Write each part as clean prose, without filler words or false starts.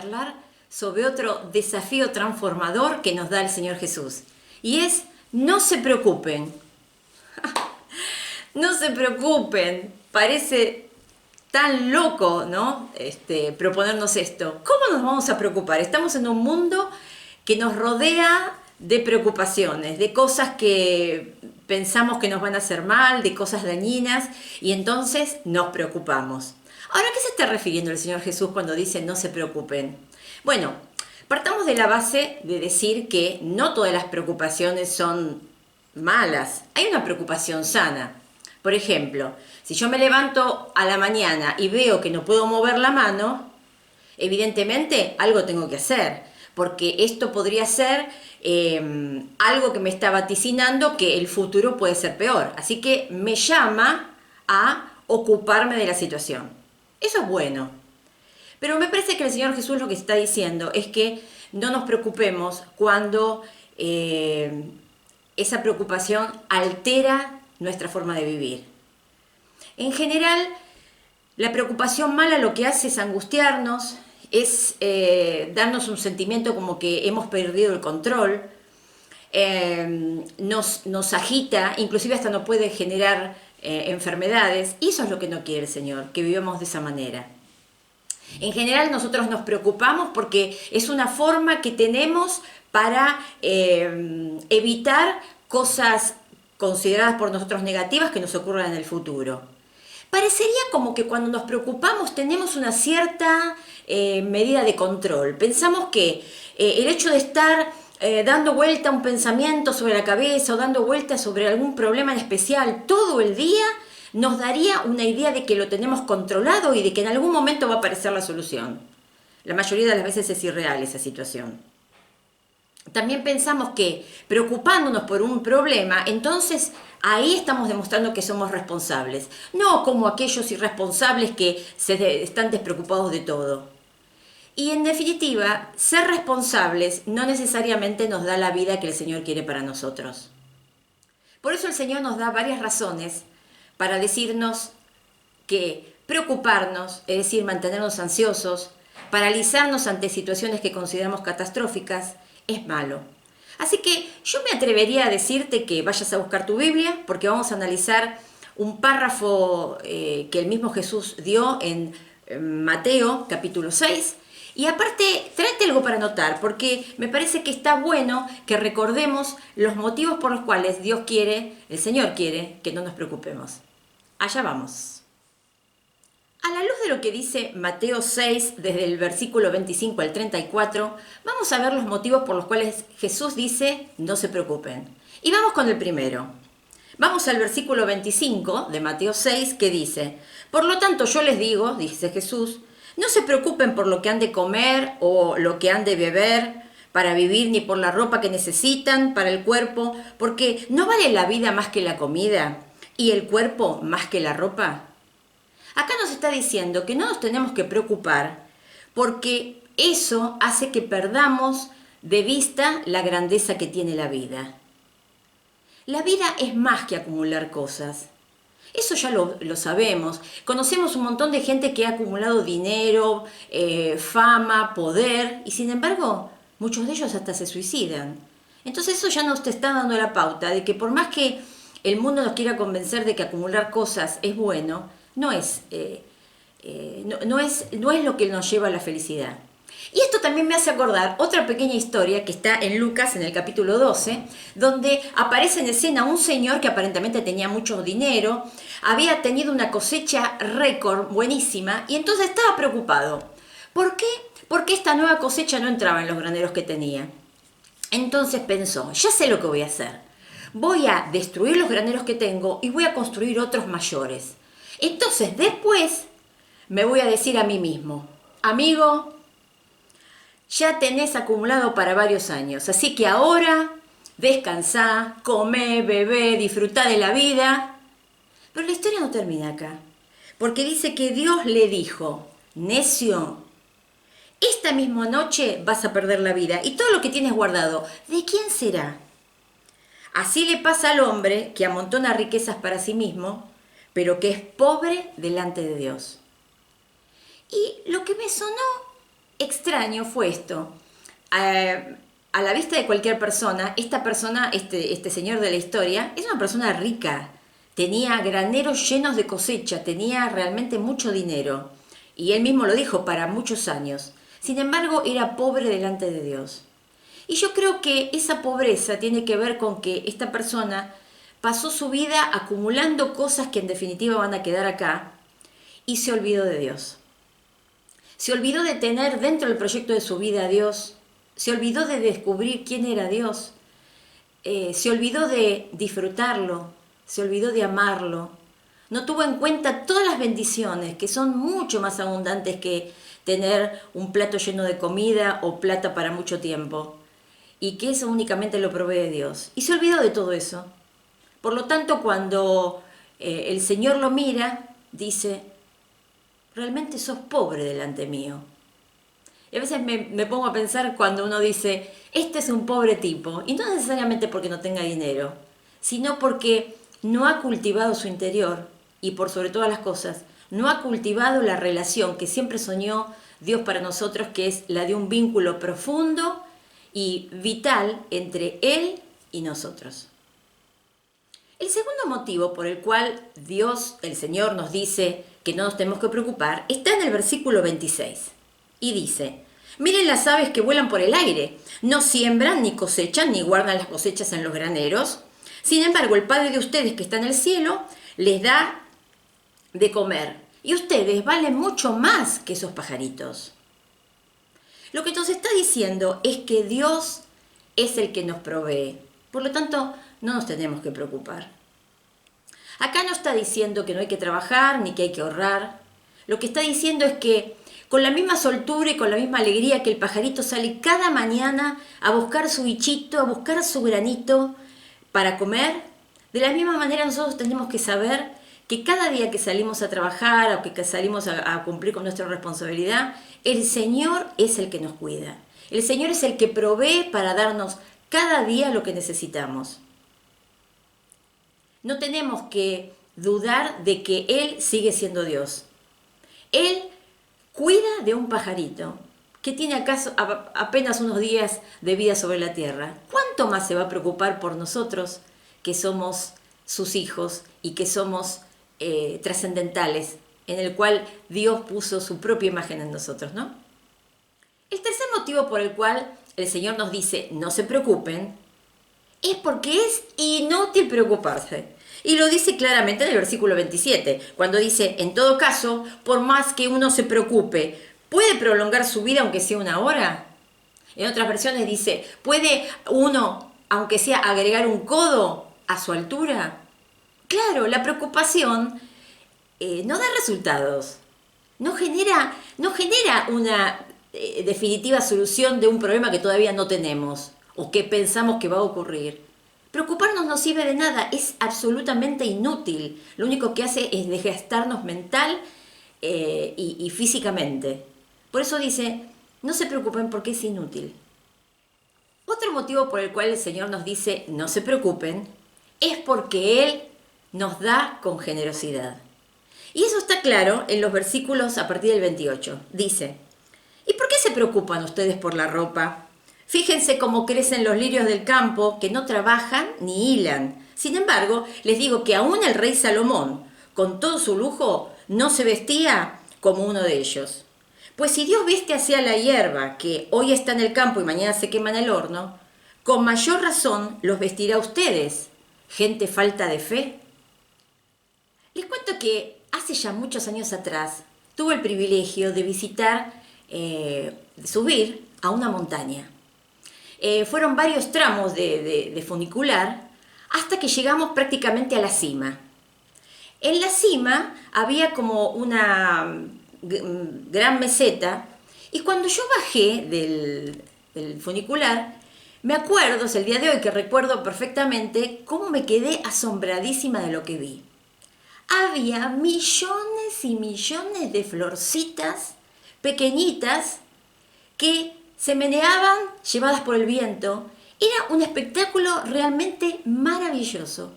charlar sobre otro desafío transformador que nos da el Señor Jesús. Y es, no se preocupen. No se preocupen. Parece tan loco, ¿no? Proponernos esto. ¿Cómo nos vamos a preocupar? Estamos en un mundo que nos rodea de preocupaciones, de cosas que pensamos que nos van a hacer mal, de cosas dañinas, y entonces nos preocupamos. Ahora, ¿a qué se está refiriendo el Señor Jesús cuando dice no se preocupen? Bueno, partamos de la base de decir que no todas las preocupaciones son malas. Hay una preocupación sana. Por ejemplo, si yo me levanto a la mañana y veo que no puedo mover la mano, evidentemente algo tengo que hacer, porque esto podría ser algo que me está vaticinando que el futuro puede ser peor. Así que me llama a ocuparme de la situación. Eso es bueno. Pero me parece que el Señor Jesús lo que está diciendo es que no nos preocupemos cuando esa preocupación altera nuestra forma de vivir. En general, la preocupación mala lo que hace es angustiarnos, es darnos un sentimiento como que hemos perdido el control, nos agita, inclusive hasta nos puede generar enfermedades, y eso es lo que no quiere el Señor, que vivamos de esa manera. En general nosotros nos preocupamos porque es una forma que tenemos para evitar cosas consideradas por nosotros negativas que nos ocurran en el futuro. Parecería como que cuando nos preocupamos tenemos una cierta medida de control. Pensamos que el hecho de estar dando vuelta a un pensamiento sobre la cabeza o dando vuelta sobre algún problema en especial todo el día nos daría una idea de que lo tenemos controlado y de que en algún momento va a aparecer la solución. La mayoría de las veces es irreal esa situación. También pensamos que preocupándonos por un problema, entonces ahí estamos demostrando que somos responsables. No como aquellos irresponsables que están despreocupados de todo. Y en definitiva, ser responsables no necesariamente nos da la vida que el Señor quiere para nosotros. Por eso el Señor nos da varias razones para decirnos que preocuparnos, es decir, mantenernos ansiosos, paralizarnos ante situaciones que consideramos catastróficas, es malo. Así que yo me atrevería a decirte que vayas a buscar tu Biblia, porque vamos a analizar un párrafo que el mismo Jesús dio en Mateo capítulo 6. Y aparte, tráete algo para anotar, porque me parece que está bueno que recordemos los motivos por los cuales Dios quiere, el Señor quiere, que no nos preocupemos. Allá vamos. A la luz de lo que dice Mateo 6, desde el versículo 25 al 34, vamos a ver los motivos por los cuales Jesús dice, no se preocupen. Y vamos con el primero. Vamos al versículo 25 de Mateo 6, que dice, por lo tanto yo les digo, dice Jesús, no se preocupen por lo que han de comer o lo que han de beber para vivir, ni por la ropa que necesitan para el cuerpo, porque ¿no vale la vida más que la comida y el cuerpo más que la ropa? Acá nos está diciendo que no nos tenemos que preocupar porque eso hace que perdamos de vista la grandeza que tiene la vida. La vida es más que acumular cosas. Eso ya lo sabemos. Conocemos un montón de gente que ha acumulado dinero, fama, poder, y sin embargo, muchos de ellos hasta se suicidan. Entonces eso ya nos te está dando la pauta de que por más que el mundo nos quiera convencer de que acumular cosas es bueno, no es lo que nos lleva a la felicidad. Y esto también me hace acordar otra pequeña historia que está en Lucas, en el capítulo 12, donde aparece en escena un señor que aparentemente tenía mucho dinero, había tenido una cosecha récord buenísima y entonces estaba preocupado. ¿Por qué? Porque esta nueva cosecha no entraba en los graneros que tenía. Entonces pensó, ya sé lo que voy a hacer. Voy a destruir los graneros que tengo y voy a construir otros mayores. Entonces después me voy a decir a mí mismo, amigo, ya tenés acumulado para varios años, así que ahora descansá, comé, bebé, disfrutá de la vida. Pero la historia no termina acá, porque dice que Dios le dijo, necio, esta misma noche vas a perder la vida y todo lo que tienes guardado, ¿de quién será? Así le pasa al hombre que amontona riquezas para sí mismo, pero que es pobre delante de Dios. Y lo que me sonó extraño fue esto. A la vista de cualquier persona, esta persona, este señor de la historia, es una persona rica. Tenía graneros llenos de cosecha, tenía realmente mucho dinero. Y él mismo lo dijo, para muchos años. Sin embargo, era pobre delante de Dios. Y yo creo que esa pobreza tiene que ver con que esta persona pasó su vida acumulando cosas que en definitiva van a quedar acá y se olvidó de Dios. Se olvidó de tener dentro del proyecto de su vida a Dios. Se olvidó de descubrir quién era Dios. Se olvidó de disfrutarlo. Se olvidó de amarlo. No tuvo en cuenta todas las bendiciones que son mucho más abundantes que tener un plato lleno de comida o plata para mucho tiempo. Y que eso únicamente lo provee Dios. Y se olvidó de todo eso. Por lo tanto, cuando el Señor lo mira, dice, realmente sos pobre delante mío. Y a veces me pongo a pensar cuando uno dice, este es un pobre tipo, y no necesariamente porque no tenga dinero, sino porque no ha cultivado su interior y por sobre todas las cosas, no ha cultivado la relación que siempre soñó Dios para nosotros, que es la de un vínculo profundo y vital entre Él y nosotros. El segundo motivo por el cual Dios, el Señor, nos dice que no nos tenemos que preocupar, está en el versículo 26. Y dice, miren las aves que vuelan por el aire, no siembran, ni cosechan, ni guardan las cosechas en los graneros. Sin embargo, el Padre de ustedes que está en el cielo les da de comer. Y ustedes valen mucho más que esos pajaritos. Lo que nos está diciendo es que Dios es el que nos provee. Por lo tanto, no nos tenemos que preocupar. Acá no está diciendo que no hay que trabajar ni que hay que ahorrar. Lo que está diciendo es que con la misma soltura y con la misma alegría que el pajarito sale cada mañana a buscar su bichito, a buscar su granito para comer, de la misma manera nosotros tenemos que saber que cada día que salimos a trabajar o que salimos a cumplir con nuestra responsabilidad, el Señor es el que nos cuida. El Señor es el que provee para darnos cada día lo que necesitamos. No tenemos que dudar de que Él sigue siendo Dios. Él cuida de un pajarito que tiene acaso apenas unos días de vida sobre la tierra. ¿Cuánto más se va a preocupar por nosotros que somos sus hijos y que somos trascendentales, en el cual Dios puso su propia imagen en nosotros, ¿no? El tercer motivo por el cual el Señor nos dice no se preocupen es porque es inútil preocuparse. Y lo dice claramente en el versículo 27, cuando dice, en todo caso, por más que uno se preocupe, ¿puede prolongar su vida aunque sea una hora? En otras versiones dice, ¿puede uno, aunque sea agregar un codo a su altura? Claro, la preocupación no da resultados, no genera una definitiva solución de un problema que todavía no tenemos o que pensamos que va a ocurrir. Preocuparnos no sirve de nada, es absolutamente inútil. Lo único que hace es desgastarnos mental y físicamente. Por eso dice, no se preocupen porque es inútil. Otro motivo por el cual el Señor nos dice no se preocupen es porque Él nos da con generosidad. Y eso está claro en los versículos a partir del 28. Dice, ¿y por qué se preocupan ustedes por la ropa? Fíjense cómo crecen los lirios del campo, que no trabajan ni hilan. Sin embargo, les digo que aún el rey Salomón, con todo su lujo, no se vestía como uno de ellos. Pues si Dios viste hacia la hierba, que hoy está en el campo y mañana se quema en el horno, con mayor razón los vestirá a ustedes, gente falta de fe. Les cuento que hace ya muchos años atrás tuve el privilegio de visitar, de subir a una montaña. Fueron varios tramos de funicular hasta que llegamos prácticamente a la cima. En la cima había como una gran meseta y cuando yo bajé del funicular, me acuerdo, es el día de hoy que recuerdo perfectamente cómo me quedé asombradísima de lo que vi. Había millones y millones de florcitas pequeñitas que se meneaban llevadas por el viento. Era un espectáculo realmente maravilloso.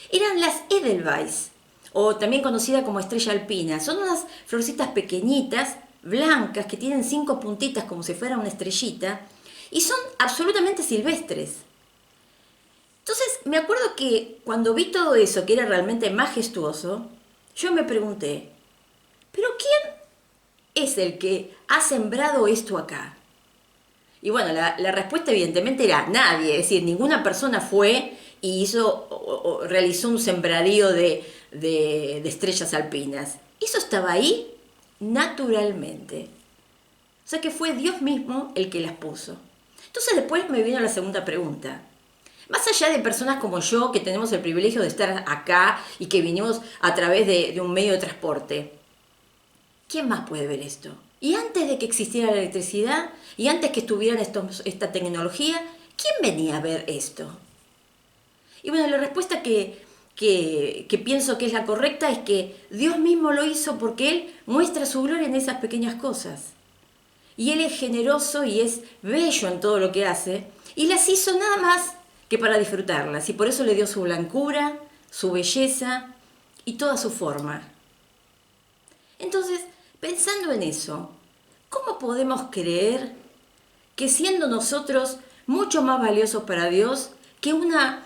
Eran las Edelweiss, o también conocida como estrella alpina. Son unas florcitas pequeñitas, blancas que tienen 5 puntitas como si fuera una estrellita y son absolutamente silvestres. Entonces me acuerdo que cuando vi todo eso, que era realmente majestuoso, yo me pregunté, ¿pero quién es el que ha sembrado esto acá? Y bueno, la respuesta evidentemente era nadie, es decir, ninguna persona fue y hizo o realizó un sembradío de estrellas alpinas. Eso estaba ahí naturalmente. O sea que fue Dios mismo el que las puso. Entonces después me vino la segunda pregunta. Más allá de personas como yo, que tenemos el privilegio de estar acá y que vinimos a través de un medio de transporte, ¿quién más puede ver esto? Y antes de que existiera la electricidad y antes que estuviera esta tecnología, ¿quién venía a ver esto? Y bueno, la respuesta que pienso que es la correcta es que Dios mismo lo hizo porque Él muestra su gloria en esas pequeñas cosas. Y Él es generoso y es bello en todo lo que hace y las hizo nada más que para disfrutarlas. Y por eso le dio su blancura, su belleza y toda su forma. Entonces, pensando en eso, ¿cómo podemos creer que siendo nosotros mucho más valiosos para Dios que una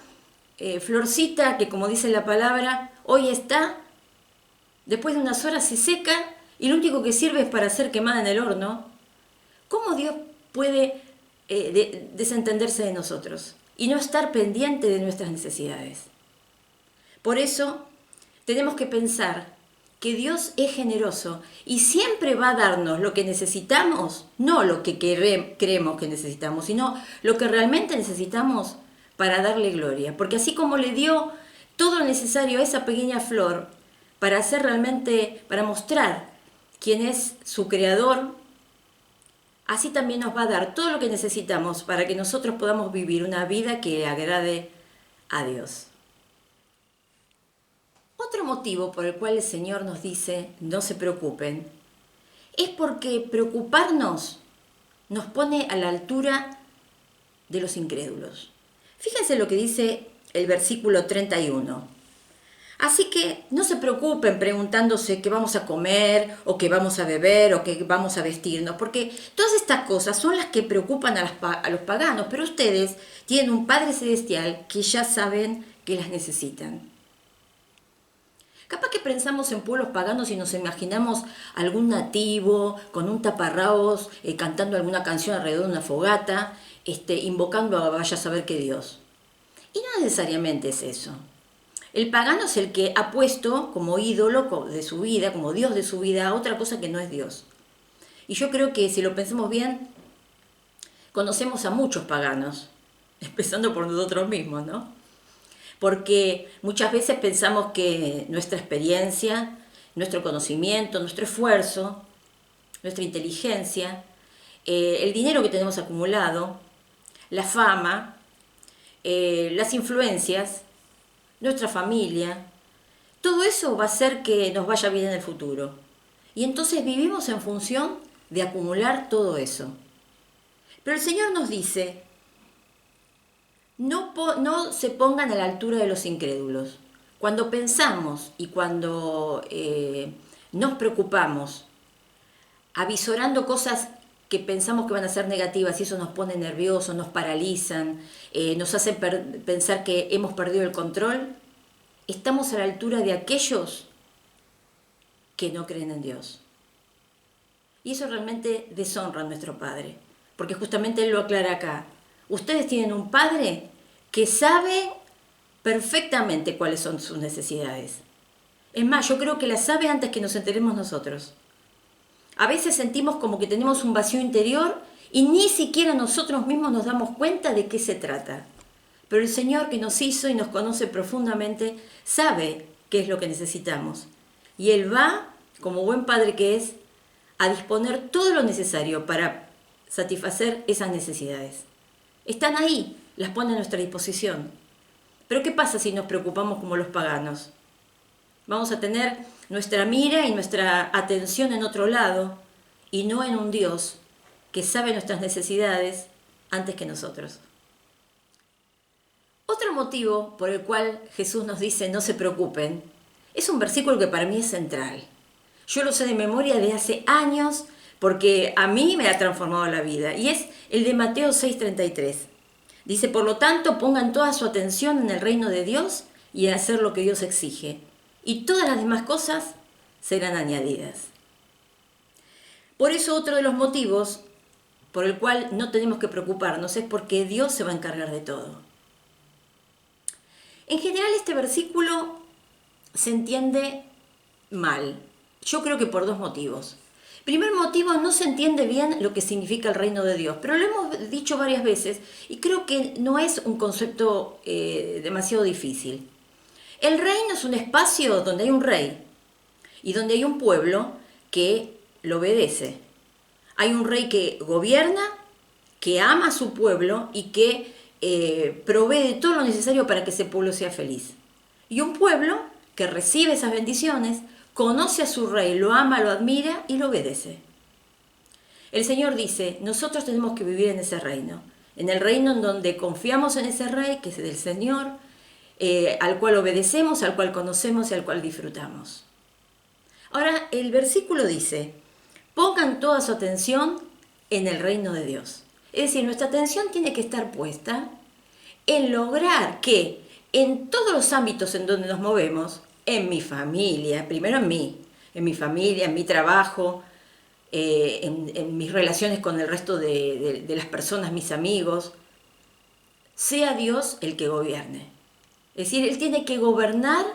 florcita que, como dice la palabra, hoy está, después de unas horas se seca y lo único que sirve es para ser quemada en el horno? ¿Cómo Dios puede desentenderse de nosotros y no estar pendiente de nuestras necesidades? Por eso tenemos que pensar que Dios es generoso y siempre va a darnos lo que necesitamos, no lo que creemos que necesitamos, sino lo que realmente necesitamos para darle gloria. Porque así como le dio todo lo necesario a esa pequeña flor para hacer realmente, para mostrar quién es su creador, así también nos va a dar todo lo que necesitamos para que nosotros podamos vivir una vida que agrade a Dios. Otro motivo por el cual el Señor nos dice no se preocupen es porque preocuparnos nos pone a la altura de los incrédulos. Fíjense lo que dice el versículo 31. Así que no se preocupen preguntándose qué vamos a comer o qué vamos a beber o qué vamos a vestirnos, porque todas estas cosas son las que preocupan a los paganos, pero ustedes tienen un Padre Celestial que ya saben que las necesitan. Capaz que pensamos en pueblos paganos y nos imaginamos algún nativo con un taparrabos cantando alguna canción alrededor de una fogata, invocando a vaya a saber qué Dios. Y no necesariamente es eso. El pagano es el que ha puesto como ídolo de su vida, como Dios de su vida, a otra cosa que no es Dios. Y yo creo que si lo pensamos bien, conocemos a muchos paganos, empezando por nosotros mismos, ¿no? Porque muchas veces pensamos que nuestra experiencia, nuestro conocimiento, nuestro esfuerzo, nuestra inteligencia, el dinero que tenemos acumulado, la fama, las influencias, nuestra familia, todo eso va a hacer que nos vaya bien en el futuro. Y entonces vivimos en función de acumular todo eso. Pero el Señor nos dice, no se pongan a la altura de los incrédulos. Cuando pensamos y cuando nos preocupamos, avisorando cosas que pensamos que van a ser negativas y eso nos pone nerviosos, nos paralizan, nos hace pensar que hemos perdido el control, estamos a la altura de aquellos que no creen en Dios. Y eso realmente deshonra a nuestro Padre, porque justamente Él lo aclara acá. Ustedes tienen un Padre que sabe perfectamente cuáles son sus necesidades. Es más, yo creo que las sabe antes que nos enteremos nosotros. A veces sentimos como que tenemos un vacío interior y ni siquiera nosotros mismos nos damos cuenta de qué se trata. Pero el Señor que nos hizo y nos conoce profundamente sabe qué es lo que necesitamos. Y Él va, como buen padre que es, a disponer todo lo necesario para satisfacer esas necesidades. Están ahí, las pone a nuestra disposición. Pero ¿qué pasa si nos preocupamos como los paganos? Vamos a tener nuestra mira y nuestra atención en otro lado y no en un Dios que sabe nuestras necesidades antes que nosotros. Otro motivo por el cual Jesús nos dice no se preocupen es un versículo que para mí es central. Yo lo sé de memoria de hace años, porque a mí me ha transformado la vida, y es el de Mateo 6:33. Dice, por lo tanto, pongan toda su atención en el reino de Dios y en hacer lo que Dios exige, y todas las demás cosas serán añadidas. Por eso otro de los motivos por el cual no tenemos que preocuparnos es porque Dios se va a encargar de todo. En general este versículo se entiende mal. Yo creo que por dos motivos. Primer motivo, no se entiende bien lo que significa el reino de Dios, pero lo hemos dicho varias veces y creo que no es un concepto demasiado difícil. El reino es un espacio donde hay un rey y donde hay un pueblo que lo obedece. Hay un rey que gobierna, que ama a su pueblo y que provee todo lo necesario para que ese pueblo sea feliz. Y un pueblo que recibe esas bendiciones, conoce a su rey, lo ama, lo admira y lo obedece. El Señor dice, nosotros tenemos que vivir en ese reino, en el reino en donde confiamos en ese rey, que es del Señor, al cual obedecemos, al cual conocemos y al cual disfrutamos. Ahora, el versículo dice, pongan toda su atención en el reino de Dios. Es decir, nuestra atención tiene que estar puesta en lograr que en todos los ámbitos en donde nos movemos, en mi familia, primero en mi familia, en mi trabajo, en mis relaciones con el resto de las personas, mis amigos, sea Dios el que gobierne. Es decir, Él tiene que gobernar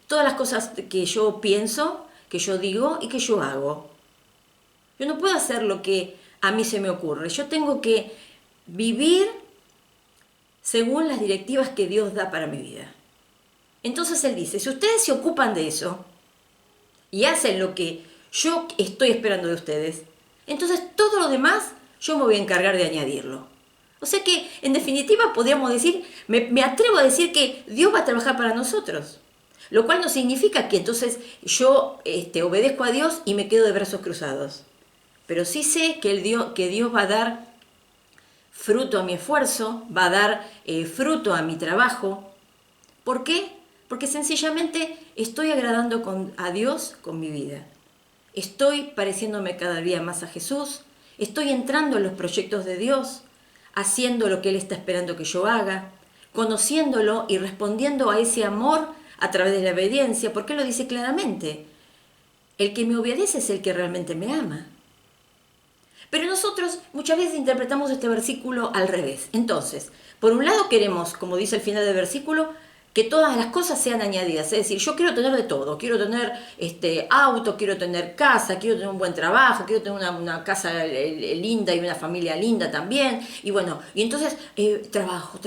todas las cosas que yo pienso, que yo digo y que yo hago. Yo no puedo hacer lo que a mí se me ocurre. Yo tengo que vivir según las directivas que Dios da para mi vida. Entonces Él dice, si ustedes se ocupan de eso y hacen lo que yo estoy esperando de ustedes, entonces todo lo demás yo me voy a encargar de añadirlo. O sea que, en definitiva, podríamos decir, me atrevo a decir que Dios va a trabajar para nosotros. Lo cual no significa que entonces yo obedezco a Dios y me quedo de brazos cruzados. Pero sí sé que Dios va a dar fruto a mi esfuerzo, va a dar fruto a mi trabajo. ¿Por qué? Porque sencillamente estoy agradando a Dios con mi vida. Estoy pareciéndome cada día más a Jesús, estoy entrando en los proyectos de Dios, haciendo lo que Él está esperando que yo haga, conociéndolo y respondiendo a ese amor a través de la obediencia, porque Él lo dice claramente. El que me obedece es el que realmente me ama. Pero nosotros muchas veces interpretamos este versículo al revés. Entonces, por un lado queremos, como dice el final del versículo, que todas las cosas sean añadidas. Es decir, yo quiero tener de todo. Quiero tener auto, quiero tener casa, quiero tener un buen trabajo, quiero tener una casa linda y una familia linda también. Y bueno, y entonces trabajo.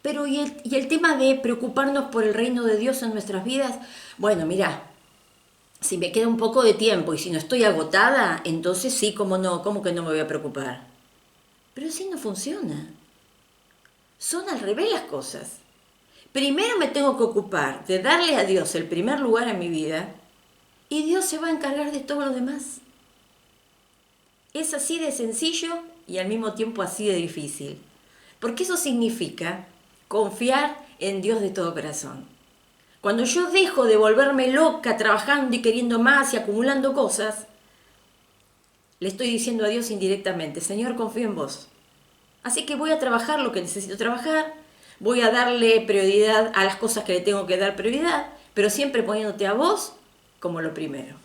Pero y el tema de preocuparnos por el reino de Dios en nuestras vidas, bueno, mira, si me queda un poco de tiempo y si no estoy agotada, entonces sí, cómo que no me voy a preocupar. Pero así no funciona. Son al revés las cosas. Primero me tengo que ocupar de darle a Dios el primer lugar en mi vida y Dios se va a encargar de todo lo demás. Es así de sencillo y al mismo tiempo así de difícil. Porque eso significa confiar en Dios de todo corazón. Cuando yo dejo de volverme loca trabajando y queriendo más y acumulando cosas, le estoy diciendo a Dios indirectamente, Señor, confío en vos. Así que voy a trabajar lo que necesito trabajar, voy a darle prioridad a las cosas que le tengo que dar prioridad, pero siempre poniéndote a vos como lo primero.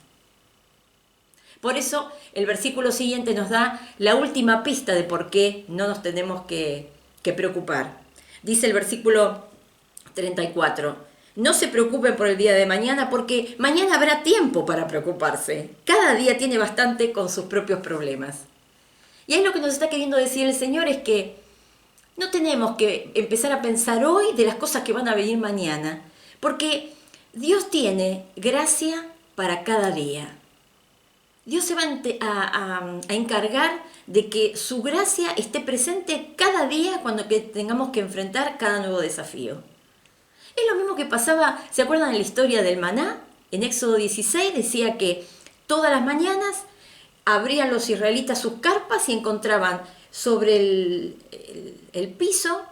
Por eso el versículo siguiente nos da la última pista de por qué no nos tenemos que preocupar. Dice el versículo 34, no se preocupen por el día de mañana porque mañana habrá tiempo para preocuparse. Cada día tiene bastante con sus propios problemas. Y es lo que nos está queriendo decir el Señor, es que no tenemos que empezar a pensar hoy de las cosas que van a venir mañana, porque Dios tiene gracia para cada día. Dios se va a encargar de que su gracia esté presente cada día cuando tengamos que enfrentar cada nuevo desafío. Es lo mismo que pasaba, ¿se acuerdan de la historia del maná? En Éxodo 16 decía que todas las mañanas abrían los israelitas sus carpas y encontraban sobre el piso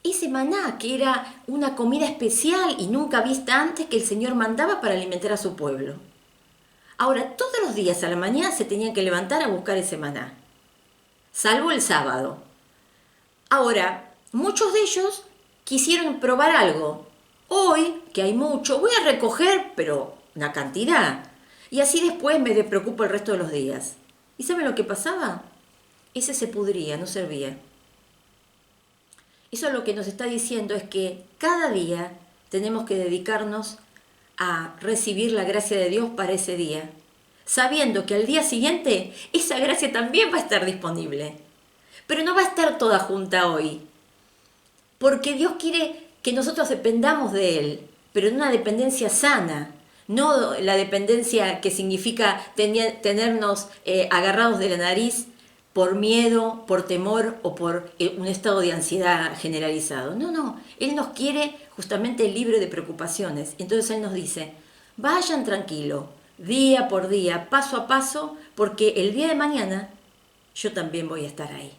ese maná, que era una comida especial y nunca vista antes que el Señor mandaba para alimentar a su pueblo. Ahora, todos los días a la mañana se tenían que levantar a buscar ese maná, salvo el sábado. Ahora, muchos de ellos quisieron probar algo. Hoy, que hay mucho, voy a recoger, pero una cantidad. Y así después me despreocupo el resto de los días. ¿Y saben lo que pasaba? Ese se pudría, no servía. Eso lo que nos está diciendo es que cada día tenemos que dedicarnos a recibir la gracia de Dios para ese día, sabiendo que al día siguiente esa gracia también va a estar disponible. Pero no va a estar toda junta hoy, porque Dios quiere que nosotros dependamos de Él, pero en una dependencia sana, no la dependencia que significa tenernos agarrados de la nariz por miedo, por temor o por un estado de ansiedad generalizado. No, Él nos quiere justamente libre de preocupaciones. Entonces Él nos dice, vayan tranquilo, día por día, paso a paso, porque el día de mañana yo también voy a estar ahí.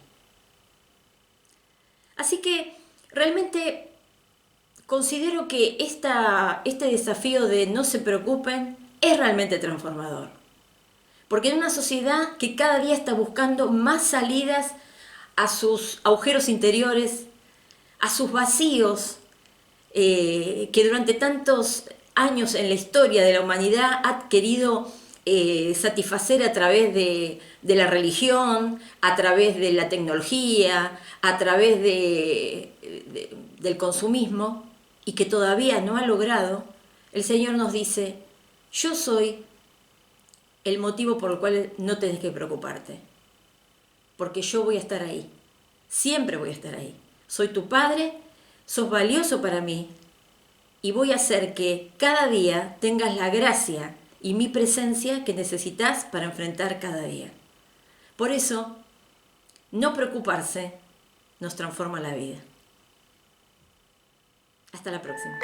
Así que realmente considero que este desafío de no se preocupen es realmente transformador. Porque en una sociedad que cada día está buscando más salidas a sus agujeros interiores, a sus vacíos, que durante tantos años en la historia de la humanidad ha querido satisfacer a través de la religión, a través de la tecnología, a través del consumismo, y que todavía no ha logrado, el Señor nos dice, yo soy el motivo por el cual no tenés que preocuparte, porque yo voy a estar ahí, siempre voy a estar ahí. Soy tu Padre, sos valioso para mí, y voy a hacer que cada día tengas la gracia y mi presencia que necesitas para enfrentar cada día. Por eso, no preocuparse nos transforma la vida. Hasta la próxima.